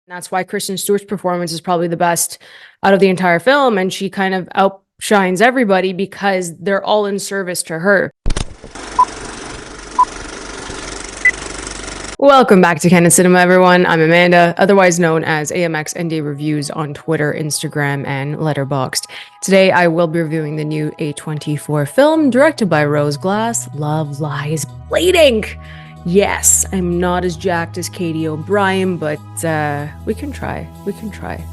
That's why Kristen Stewart's performance is probably the best out of the entire film, and she kind of outshines everybody because they're all in service to her. Welcome back to Candid Cinema, everyone. I'm Amanda, otherwise known as AMX ND Reviews on Twitter, Instagram, and Letterboxd. Today, I will be reviewing the new A24 film directed by Rose Glass, Love Lies Bleeding. Yes, I'm not as jacked as Katie O'Brien, but we can try.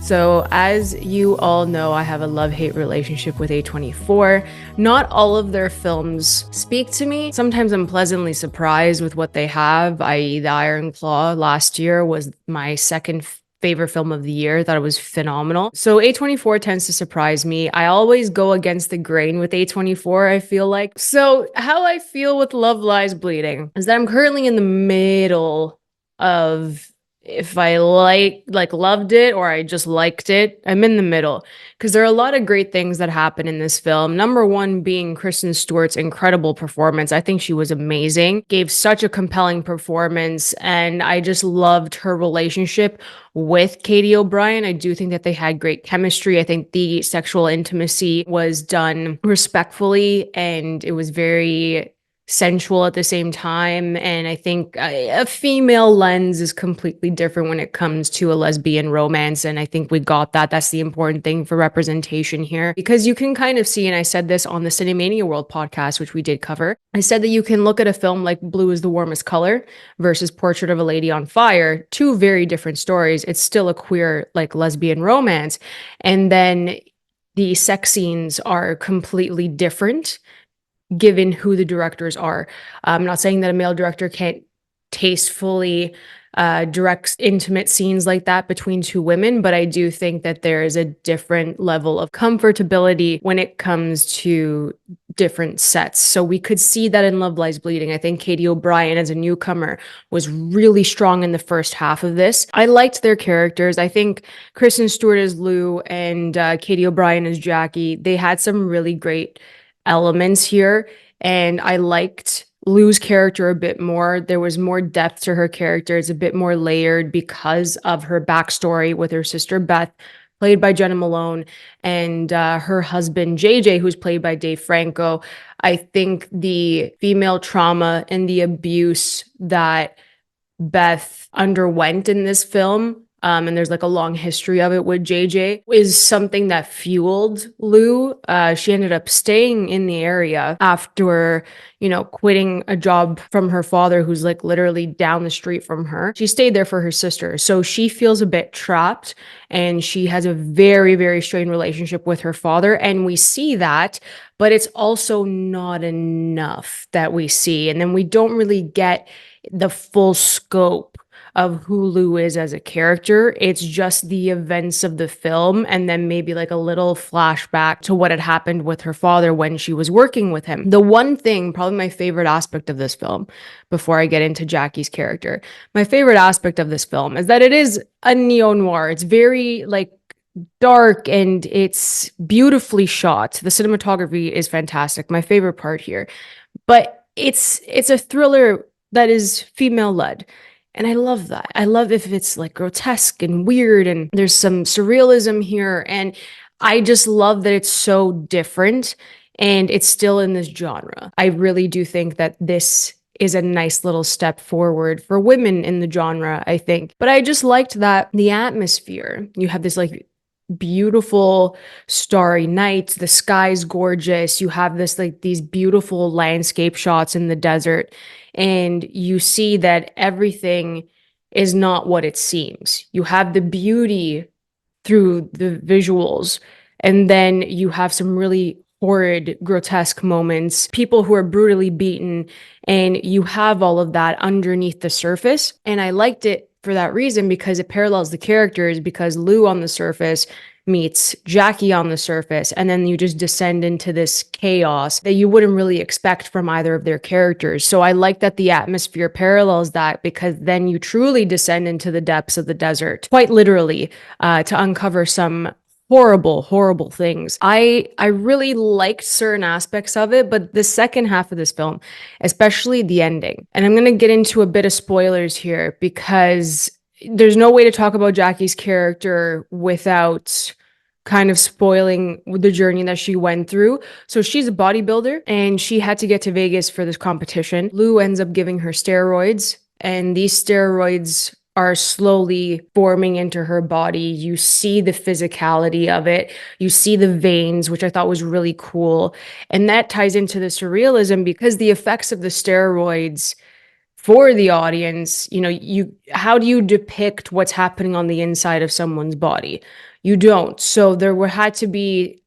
So as you all know, I have a love-hate relationship with A24. Not all of their films speak to me. Sometimes I'm pleasantly surprised with what they have, i.e. The Iron Claw last year was my second favorite film of the year. I thought it was phenomenal. So A24 tends to surprise me. I always go against the grain with A24, I feel like. So how I feel with Love Lies Bleeding is that I'm currently in the middle of if I loved it or I just liked it. I'm in the middle because there are a lot of great things that happen in this film. Number one being Kristen Stewart's incredible performance. I think she was amazing, gave such a compelling performance, and I just loved her relationship with Katie O'Brien. I do think that they had great chemistry. I think the sexual intimacy was done respectfully and it was very sensual at the same time. And I think a female lens is completely different when it comes to a lesbian romance. And I think we got that. That's the important thing for representation here, because you can kind of see, and I said this on the Cinemania World podcast, which we did cover. I said that you can look at a film like Blue is the Warmest Color versus Portrait of a Lady on Fire, two very different stories. It's still a queer, like, lesbian romance. And then the sex scenes are completely different given who the directors are. I'm not saying that a male director can't tastefully direct intimate scenes like that between two women, but I do think that there is a different level of comfortability when it comes to different sets. So we could see that in Love Lies Bleeding. I think Katie O'Brien as a newcomer was really strong in the first half of this. I liked their characters. I think Kristen Stewart as Lou and Katie O'Brien as Jackie, they had some really great elements here, and I liked Lou's character a bit more. There was more depth to her character. It's a bit more layered because of her backstory with her sister Beth, played by Jenna Malone, and her husband JJ, who's played by Dave Franco. I think the female trauma and the abuse that Beth underwent in this film, and there's like a long history of it with JJ, is something that fueled Lou. She ended up staying in the area after, quitting a job from her father, who's like literally down the street from her. She stayed there for her sister. So she feels a bit trapped, and she has a very, very strained relationship with her father. And we see that, but it's also not enough that we see. And then we don't really get the full scope of who Lou is as a character. It's just the events of the film, and then maybe like a little flashback to what had happened with her father when she was working with him. The one thing, probably my favorite aspect of this film, before I get into Jackie's character, my favorite aspect of this film is that it is a neo-noir. It's very like dark and it's beautifully shot. The cinematography is fantastic. My favorite part here. But it's a thriller that is female led. And I love that. I love if it's like grotesque and weird and there's some surrealism here. And I just love that it's so different and it's still in this genre. I really do think that this is a nice little step forward for women in the genre, I think. But I just liked that the atmosphere, you have this like beautiful starry night, the sky's gorgeous, you have this like these beautiful landscape shots in the desert, and you see that everything is not what it seems. You have the beauty through the visuals, and then you have some really horrid, grotesque moments, people who are brutally beaten, and you have all of that underneath the surface. And I liked it for that reason, because it parallels the characters, because Lou on the surface meets Jackie on the surface, and then you just descend into this chaos that you wouldn't really expect from either of their characters. So I like that the atmosphere parallels that, because then you truly descend into the depths of the desert, quite literally, to uncover some horrible things. I really liked certain aspects of it, but the second half of this film, especially the ending, and I'm going to get into a bit of spoilers here because there's no way to talk about Jackie's character without kind of spoiling the journey that she went through. So she's a bodybuilder and she had to get to Vegas for this competition. Lou ends up giving her steroids, and these steroids are slowly forming into her body. You see the physicality of it. You see the veins, which I thought was really cool. And that ties into the surrealism because the effects of the steroids for the audience, how do you depict what's happening on the inside of someone's body? You don't. So had to be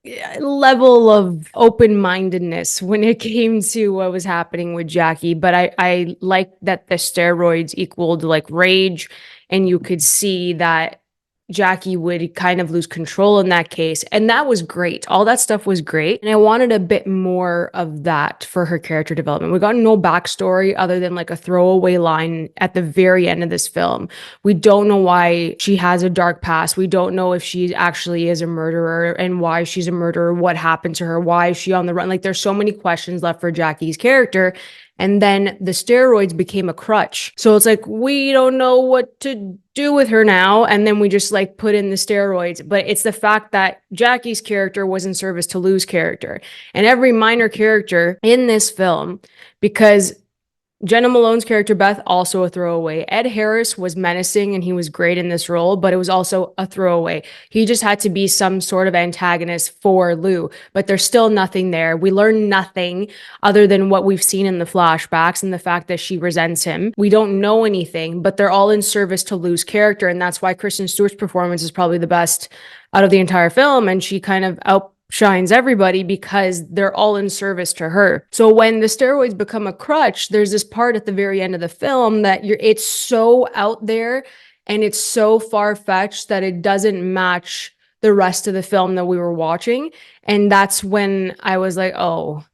a level of open-mindedness when it came to what was happening with Jackie. But I like that the steroids equaled like rage, and you could see that Jackie would kind of lose control in that case. And that was great. All that stuff was great. And I wanted a bit more of that for her character development. We got no backstory other than like a throwaway line at the very end of this film. We don't know why she has a dark past. We don't know if she actually is a murderer and why she's a murderer, what happened to her, why is she on the run? Like there's so many questions left for Jackie's character. And then the steroids became a crutch. So it's like, we don't know what to do with her now. And then we just like put in the steroids. But it's the fact that Jackie's character was in service to Lou's character. And every minor character in this film, because Jenna Malone's character, Beth, also a throwaway. Ed Harris was menacing and he was great in this role, but it was also a throwaway. He just had to be some sort of antagonist for Lou, but there's still nothing there. We learn nothing other than what we've seen in the flashbacks and the fact that she resents him. We don't know anything, but they're all in service to Lou's character, and that's why Kristen Stewart's performance is probably the best out of the entire film, and she kind of outshines everybody because they're all in service to her. So when the steroids become a crutch, there's this part at the very end of the film that it's so out there and it's so far-fetched that it doesn't match the rest of the film that we were watching. And that's when I was like, oh,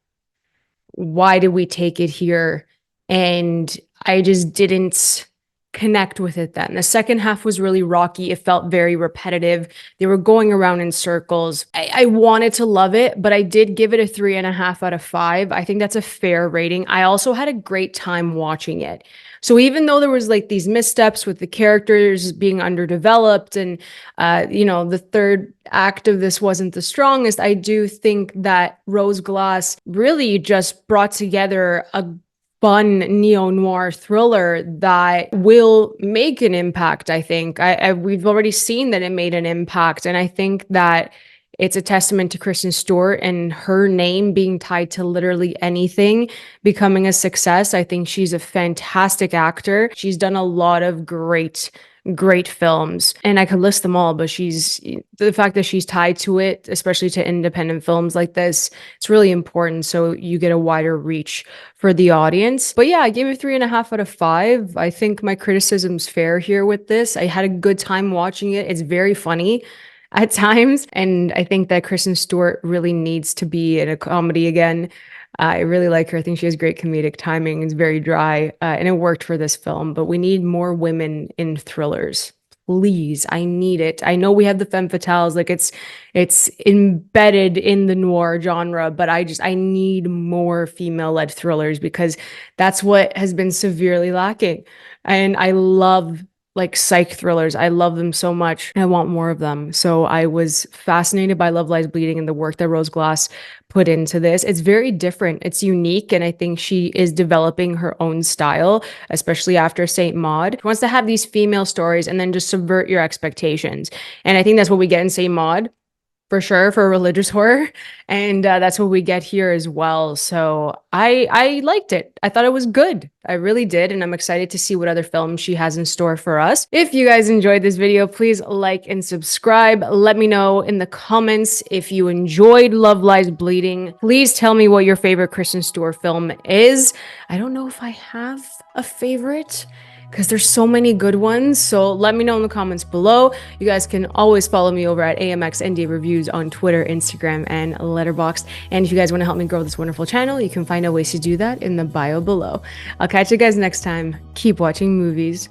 why did we take it here? And I just didn't connect with it then. The second half was really rocky. It felt very repetitive. They were going around in circles. I wanted to love it, but I did give it a 3.5 out of 5. I think that's a fair rating. I also had a great time watching it. So even though there was like these missteps with the characters being underdeveloped and, the third act of this wasn't the strongest, I do think that Rose Glass really just brought together a fun neo-noir thriller that will make an impact. I think we've already seen that it made an impact, and I think that it's a testament to Kristen Stewart and her name being tied to literally anything becoming a success. I think she's a fantastic actor. She's done a lot of great films, and I could list them all, but the fact that she's tied to it, especially to independent films like this, it's really important. So you get a wider reach for the audience. But yeah, I gave it 3.5 out of 5. I think my criticism's fair here with this. I had a good time watching it. It's very funny at times, and I think that Kristen Stewart really needs to be in a comedy again. I really like her. I think she has great comedic timing. It's very dry, and it worked for this film. But we need more women in thrillers. Please, I need it. I know we have the femme fatales, like it's embedded in the noir genre, but I need more female-led thrillers because that's what has been severely lacking. And I love like psych thrillers. I love them so much. I want more of them. So I was fascinated by Love Lies Bleeding and the work that Rose Glass put into this. It's very different. It's unique. And I think she is developing her own style, especially after Saint Maud. She wants to have these female stories and then just subvert your expectations. And I think that's what we get in Saint Maud, for sure, for religious horror. And that's what we get here as well. So I liked it. I thought it was good. I really did. And I'm excited to see what other films she has in store for us. If you guys enjoyed this video, please like and subscribe. Let me know in the comments if you enjoyed Love Lies Bleeding. Please tell me what your favorite Kristen Stewart film is. I don't know if I have a favorite, because there's so many good ones. So let me know in the comments below. You guys can always follow me over at AMX ND Reviews on Twitter, Instagram, and Letterboxd. And if you guys want to help me grow this wonderful channel, you can find out ways to do that in the bio below. I'll catch you guys next time. Keep watching movies.